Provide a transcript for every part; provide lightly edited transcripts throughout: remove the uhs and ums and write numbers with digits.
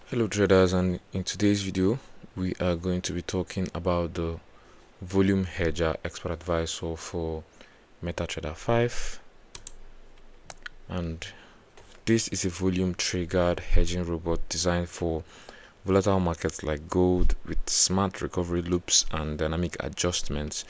Hello traders, and in today's video we are going to be talking about the VolumeHedger expert advisor for MetaTrader 5, and this is a volume triggered hedging robot designed for volatile markets like gold with smart recovery loops and dynamic adjustments.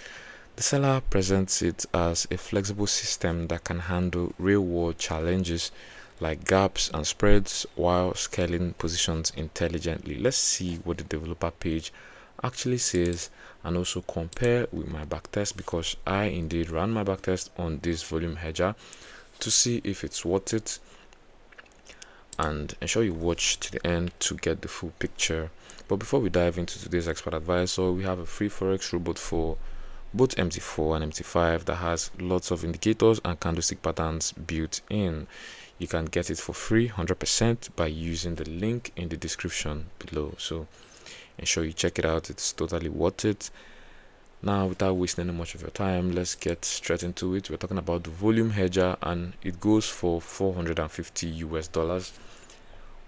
The seller presents it as a flexible system that can handle real-world challenges like gaps and spreads while scaling positions intelligently. Let's see what the developer page actually says and also compare with my backtest, because I indeed ran my backtest on this VolumeHedger to see if it's worth it, and ensure you watch to the end to get the full picture. But before we dive into today's expert advisor, we have a free Forex robot for both MT4 and MT5 that has lots of indicators and candlestick patterns built in. You can get it for free 100% by using the link in the description below, so ensure you check it out. It's totally worth it. Now, without wasting any much of your time, let's get straight into it. We're talking about the VolumeHedger, and it goes for $450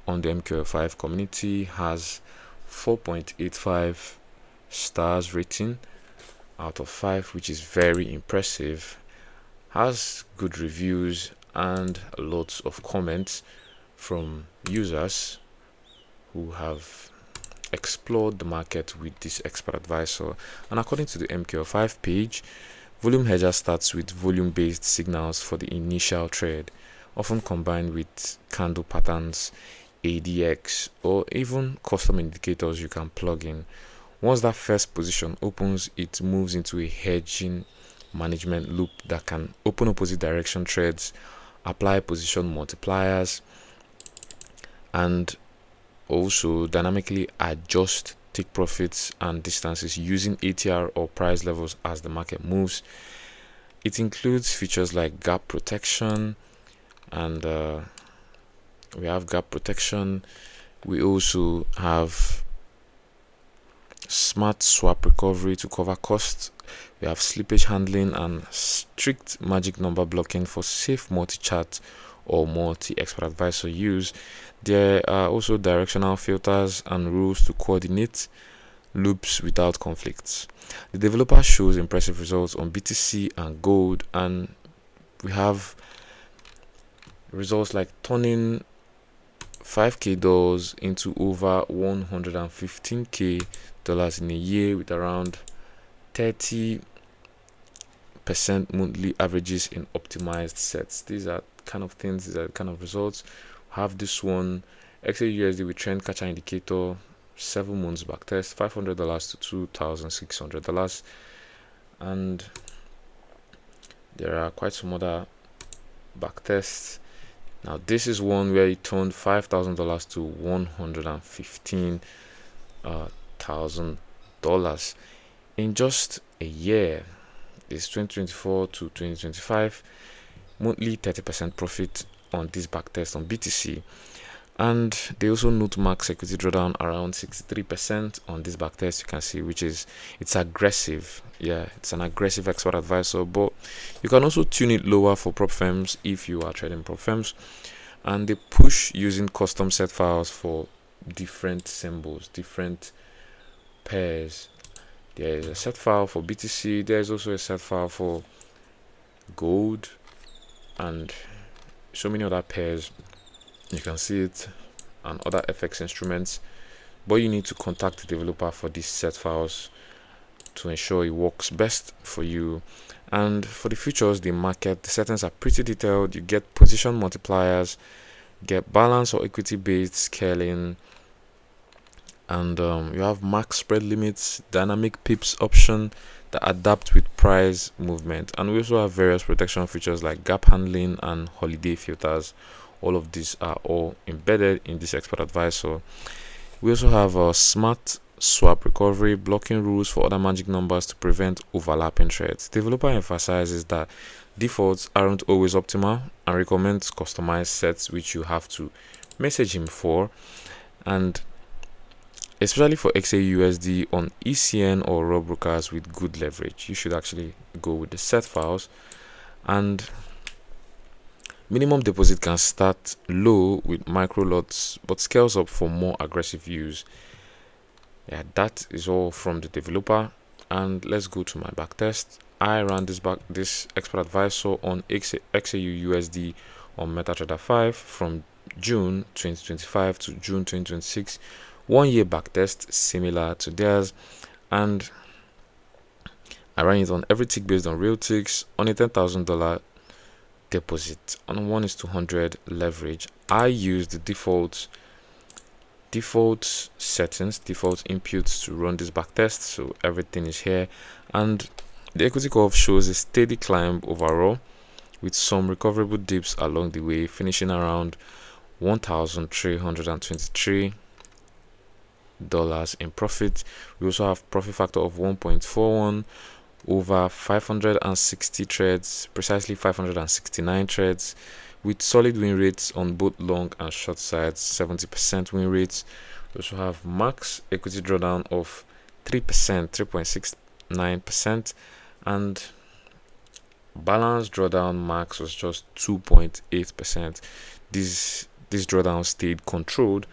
on the MQL5 community. Has 4.85 stars rating out of 5, which is very impressive. Has good reviews and lots of comments from users who have explored the market with this expert advisor. And according to the MQL5 page, VolumeHedger starts with volume-based signals for the initial trade, often combined with candle patterns, ADX, or even custom indicators you can plug in. Once that first position opens, it moves into a hedging management loop that can open opposite direction trades, apply position multipliers, and also dynamically adjust take profits and distances using ATR or price levels as the market moves. It includes features like gap protection, and we have gap protection. We also have smart swap recovery to cover costs. We have slippage handling and strict magic number blocking for safe multi-chart or multi-expert advisor use. There are also directional filters and rules to coordinate loops without conflicts. The developer shows impressive results on BTC and gold, and we have results like turning $5K into over $115K in a year with around 30% monthly averages in optimized sets. These are kind of things, these are kind of results. Have this one, XAUUSD with trend catcher indicator, 7 months backtest, $500 to $2,600, and there are quite some other backtests. Now this is one where it turned $5,000 to $115,000 in just a year. It's 2024 to 2025, monthly 30% profit on this backtest on BTC. And they also note max equity drawdown around 63% on this backtest. You can see, which is, it's aggressive. Yeah, it's an aggressive expert advisor, but you can also tune it lower for prop firms if you are trading prop firms. And they push using custom set files for different symbols, different pairs. There is a set file for BTC, there is also a set file for gold, and so many other pairs. You can see it, and other FX instruments, but you need to contact the developer for these set files to ensure it works best for you. And for the futures, the market, the settings are pretty detailed. You get position multipliers, get balance or equity based scaling, and you have max spread limits, dynamic pips option that adapt with price movement, and we also have various protection features like gap handling and holiday filters. All of these are all embedded in this expert advisor. We also have a smart swap recovery, blocking rules for other magic numbers to prevent overlapping trades. The developer emphasizes that defaults aren't always optimal and recommends customized sets, which you have to message him for, and especially for XAUUSD on ECN or raw brokers with good leverage, you should actually go with the set files. And Minimum deposit can start low with micro lots but scales up for more aggressive use. Yeah, that is all from the developer. And let's go to my backtest. I ran this expert advisor on XAUUSD on MetaTrader 5 from June 2025 to June 2026. 1 year backtest similar to theirs, and I ran it on every tick based on real ticks on a $10,000 deposit on 1:100 leverage. I used the default settings, default inputs to run this backtest, so everything is here, and the equity curve shows a steady climb overall with some recoverable dips along the way, finishing around $1,323 in profit. We also have profit factor of 1.41 over 560 trades, precisely 569 trades, with solid win rates on both long and short sides, 70% win rates. We also have max equity drawdown of 3%, 3.69%, and balance drawdown max was just 2.8%. This drawdown stayed controlled,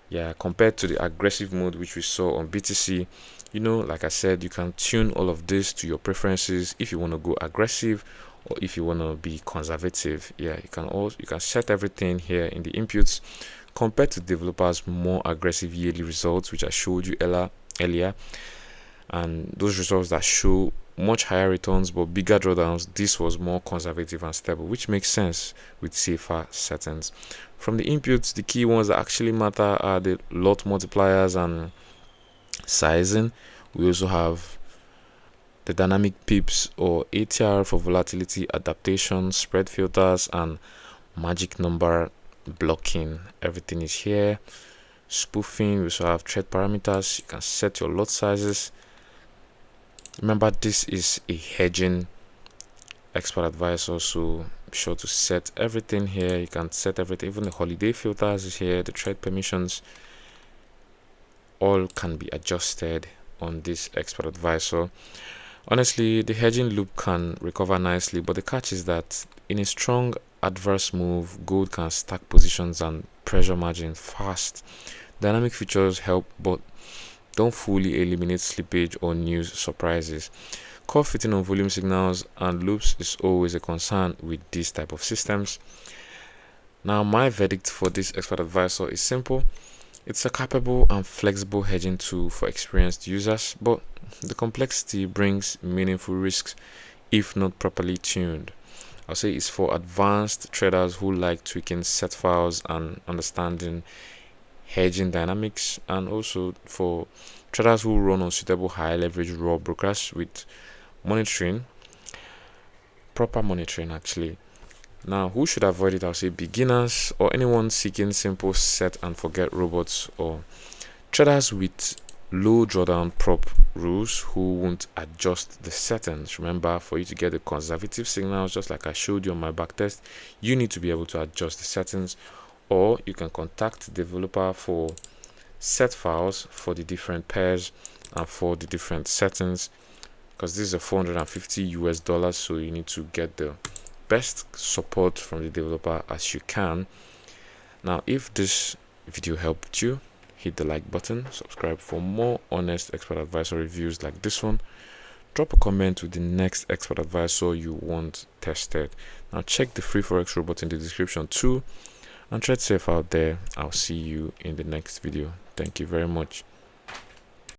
yeah, compared to the aggressive mode which we saw on BTC. You know, like I said, you can tune all of this to your preferences if you want to go aggressive or if you want to be conservative. Yeah, you can set everything here in the inputs compared to developers' more aggressive yearly results, which I showed you earlier, and those results that show much higher returns but bigger drawdowns. This was more conservative and stable, which makes sense with safer settings. From the inputs, the key ones that actually matter are the lot multipliers and sizing. We also have the dynamic pips or ATR for volatility adaptation, spread filters, and magic number blocking. Everything is here. Spoofing, we also have trade parameters. You can set your lot sizes. Remember, this is a hedging expert advisor, so be sure to set everything here. You can set everything, even the holiday filters is here, the trade permissions, all can be adjusted on this expert advisor. Honestly, the hedging loop can recover nicely, but the catch is that in a strong adverse move, gold can stack positions and pressure margin fast. Dynamic features help, but don't fully eliminate slippage or news surprises. Curve fitting on volume signals and loops is always a concern with this type of systems. Now, my verdict for this expert advisor is simple. It's a capable and flexible hedging tool for experienced users, but the complexity brings meaningful risks if not properly tuned. I'll say it's for advanced traders who like tweaking set files and understanding hedging dynamics, and also for traders who run on suitable high leverage raw brokers with proper monitoring actually. Now, who should avoid it? I'll say beginners or anyone seeking simple set and forget robots, or traders with low drawdown prop rules who won't adjust the settings. Remember, for you to get the conservative signals, just like I showed you on my backtest, you need to be able to adjust the settings, or you can contact the developer for set files for the different pairs and for the different settings, because this is a $450, so you need to get the best support from the developer as you can. Now, if this video helped you, hit the like button, subscribe for more honest expert advisor reviews like this one, drop a comment with the next expert advisor you want tested. Now, check the free Forex robot in the description too, and trade safe out there. I'll see you in the next video. Thank you very much.